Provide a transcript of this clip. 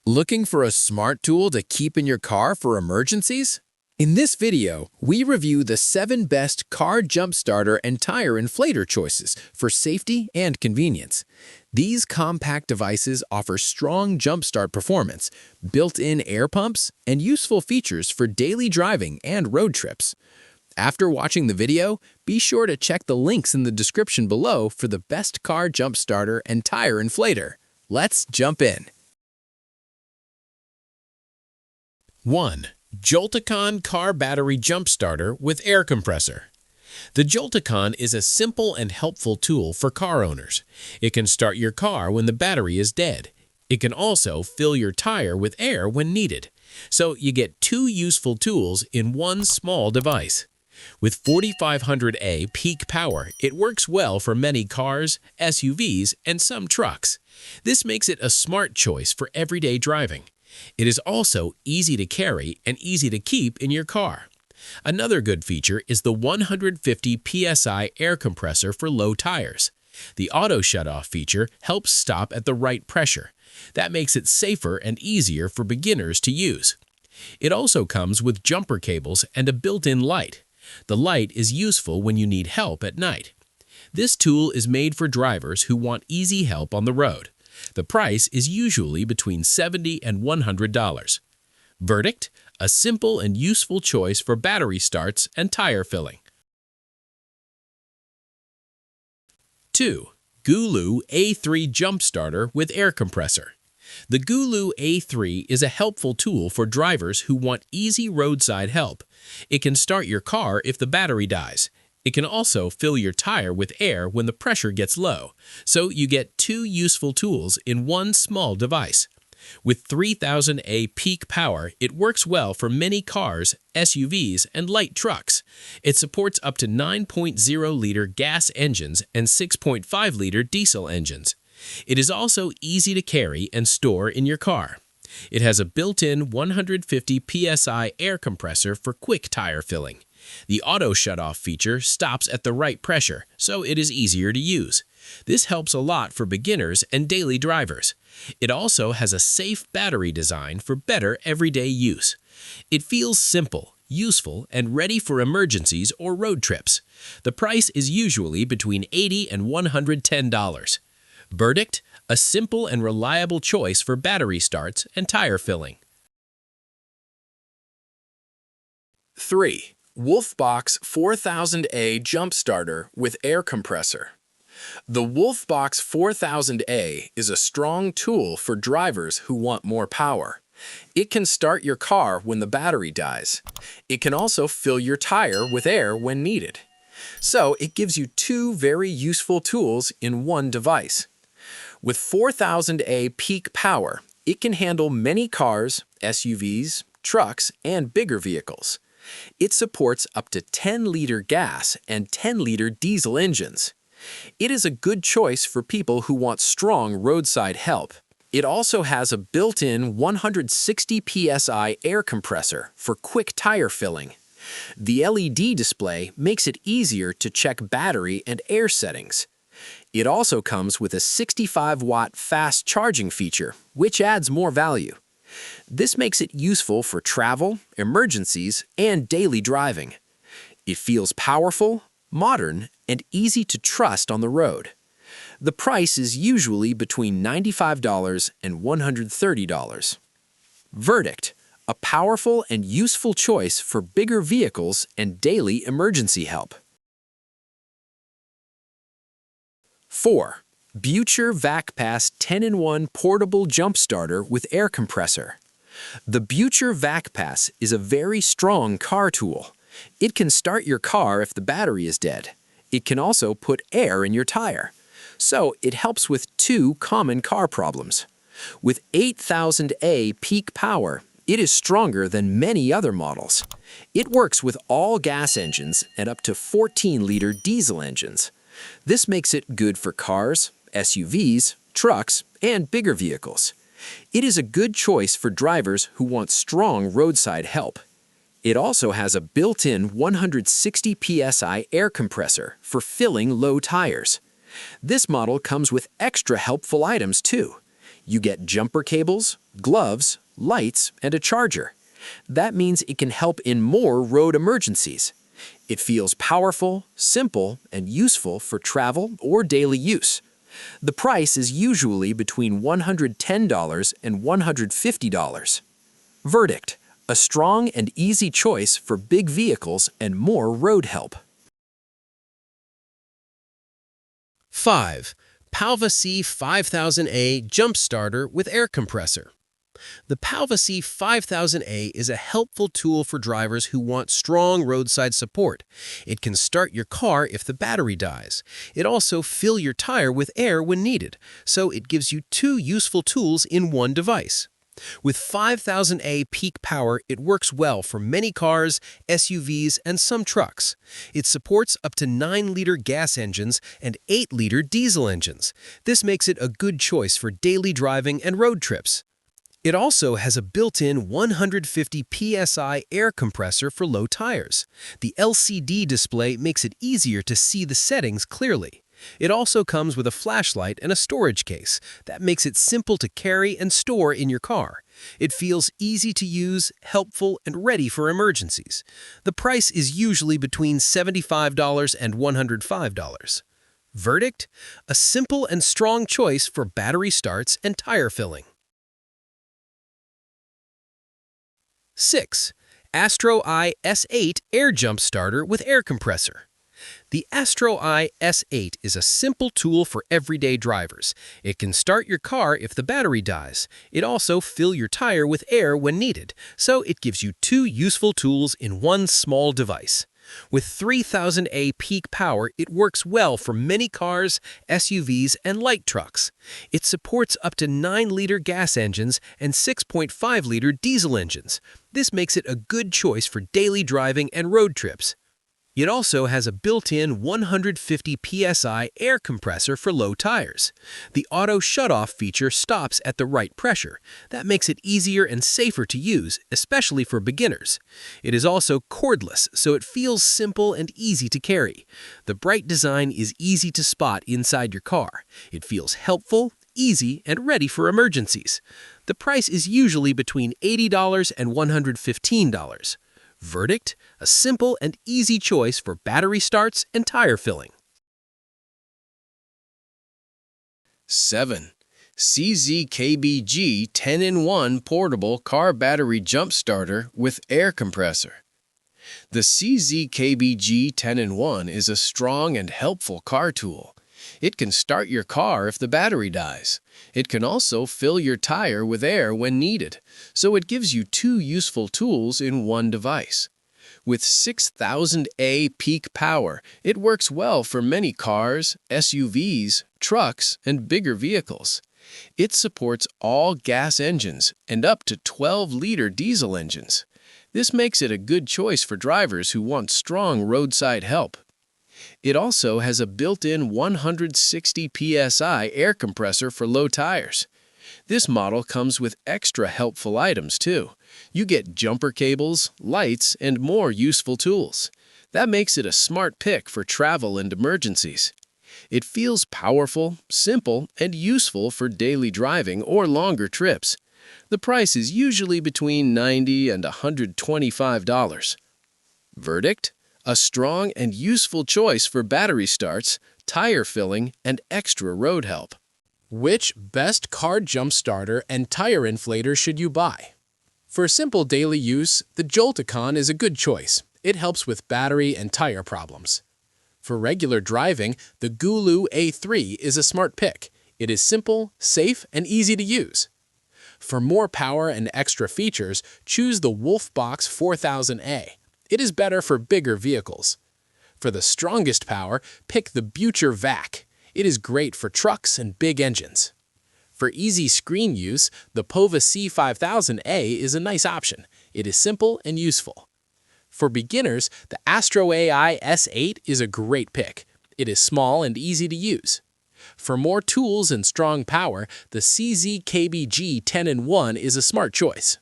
Looking for a smart tool to keep in your car for emergencies? In this video, we review the 7 best car jump starter and tire inflator choices for safety and convenience. These compact devices offer strong jumpstart performance, built-in air pumps, and useful features for daily driving and road trips. After watching the video, be sure to check the links in the description below for the best car jump starter and tire inflator. Let's jump in. 1. Joltekon Car Battery Jump Starter with Air Compressor. The Joltekon is a simple and helpful tool for car owners. It can start your car when the battery is dead. It can also fill your tire with air when needed. So you get 2 useful tools in one small device. With 4500A peak power, it works well for many cars, SUVs, and some trucks. This makes it a smart choice for everyday driving. It is also easy to carry and easy to keep in your car. Another good feature is the 150 psi air compressor for low tires. The auto shutoff feature helps stop at the right pressure. That makes it safer and easier for beginners to use. It also comes with jumper cables and a built-in light. The light is useful when you need help at night. This tool is made for drivers who want easy help on the road. The price is usually between $70 and $100. Verdict: a simple and useful choice for battery starts and tire filling. 2. GOOLOO A3 Jump Starter with Air Compressor. The GOOLOO A3 is a helpful tool for drivers who want easy roadside help. It can start your car if the battery dies. It can also fill your tire with air when the pressure gets low, so you get 2 useful tools in one small device. With 3000A peak power, it works well for many cars, SUVs, and light trucks. It supports up to 9.0-liter gas engines and 6.5-liter diesel engines. It is also easy to carry and store in your car. It has a built-in 150 psi air compressor for quick tire filling. The auto shutoff feature stops at the right pressure, so it is easier to use. This helps a lot for beginners and daily drivers. It also has a safe battery design for better everyday use. It feels simple, useful, and ready for emergencies or road trips. The price is usually between $80 and $110. Verdict: a simple and reliable choice for battery starts and tire filling. 3. WOLFBOX 4000A Jump Starter with Air Compressor. The WOLFBOX 4000A is a strong tool for drivers who want more power. It can start your car when the battery dies. It can also fill your tire with air when needed. So it gives you 2 very useful tools in one device. With 4000A peak power, it can handle many cars, SUVs, trucks, and bigger vehicles. It supports up to 10-liter gas and 10-liter diesel engines. It is a good choice for people who want strong roadside help. It also has a built-in 160 psi air compressor for quick tire filling. The LED display makes it easier to check battery and air settings. It also comes with a 65-watt fast charging feature, which adds more value. This makes it useful for travel, emergencies, and daily driving. It feels powerful, modern, and easy to trust on the road. The price is usually between $95 and $130. Verdict: a powerful and useful choice for bigger vehicles and daily emergency help. 4. BuTure VAC 10-in-1 Portable Jump Starter with Air Compressor. The BuTure VAC is a very strong car tool. It can start your car if the battery is dead. It can also put air in your tire. So it helps with 2 common car problems. With 8000A peak power, it is stronger than many other models. It works with all gas engines and up to 14-liter diesel engines. This makes it good for cars, SUVs, trucks, and bigger vehicles. It is a good choice for drivers who want strong roadside help. It also has a built-in 160 psi air compressor for filling low tires. This model comes with extra helpful items too. You get jumper cables, gloves, lights, and a charger. That means it can help in more road emergencies. It feels powerful, simple, and useful for travel or daily use. The price is usually between $110 and $150. Verdict: a strong and easy choice for big vehicles and more road help. 5. Povasee 5000A Jump Starter with Air Compressor. The Povasee 5000A is a helpful tool for drivers who want strong roadside support. It can start your car if the battery dies. It also fills your tire with air when needed, so it gives you two useful tools in one device. With 5000A peak power, it works well for many cars, SUVs, and some trucks. It supports up to 9-liter gas engines and 8-liter diesel engines. This makes it a good choice for daily driving and road trips. It also has a built-in 150 psi air compressor for low tires. The LCD display makes it easier to see the settings clearly. It also comes with a flashlight and a storage case that makes it simple to carry and store in your car. It feels easy to use, helpful, and ready for emergencies. The price is usually between $75 and $105. Verdict: a simple and strong choice for battery starts and tire filling. 6. AstroAI S8 Air Jump Starter with Air Compressor. The AstroAI S8 is a simple tool for everyday drivers. It can start your car if the battery dies. It also fills your tire with air when needed, so it gives you two useful tools in one small device. With 3000A peak power, it works well for many cars, SUVs, and light trucks. It supports up to 9-liter gas engines and 6.5-liter diesel engines. This makes it a good choice for daily driving and road trips. It also has a built-in 150 psi air compressor for low tires. The auto shutoff feature stops at the right pressure. That makes it easier and safer to use, especially for beginners. It is also cordless, so it feels simple and easy to carry. The bright design is easy to spot inside your car. It feels helpful, easy, and ready for emergencies. The price is usually between $80 and $115. Verdict: a simple and easy choice for battery starts and tire filling. 7. CZKBG 10-in-1 Portable Car Battery Jump Starter with Air Compressor. The CZKBG 10-in-1 is a strong and helpful car tool. It can start your car if the battery dies. It can also fill your tire with air when needed, so it gives you two useful tools in one device. With 6000A peak power, it works well for many cars, SUVs, trucks, and bigger vehicles. It supports all gas engines and up to 12-liter diesel engines. This makes it a good choice for drivers who want strong roadside help. It also has a built-in 160 psi air compressor for low tires. This model comes with extra helpful items too. You get jumper cables, lights, and more useful tools. That makes it a smart pick for travel and emergencies. It feels powerful, simple, and useful for daily driving or longer trips. The price is usually between $90 and $125. Verdict: a strong and useful choice for battery starts, tire filling, and extra road help. Which best car jump starter and tire inflator should you buy? For simple daily use, the Joltekon is a good choice. It helps with battery and tire problems. For regular driving, the GOOLOO A3 is a smart pick. It is simple, safe, and easy to use. For more power and extra features, choose the WOLFBOX 4000A. It is better for bigger vehicles. For the strongest power, pick the BuTure VAC. It is great for trucks and big engines. For easy screen use, the Povasee 5000A is a nice option. It is simple and useful. For beginners, the AstroAI S8 is a great pick. It is small and easy to use. For more tools and strong power, the CZKBG 10-in-1 is a smart choice.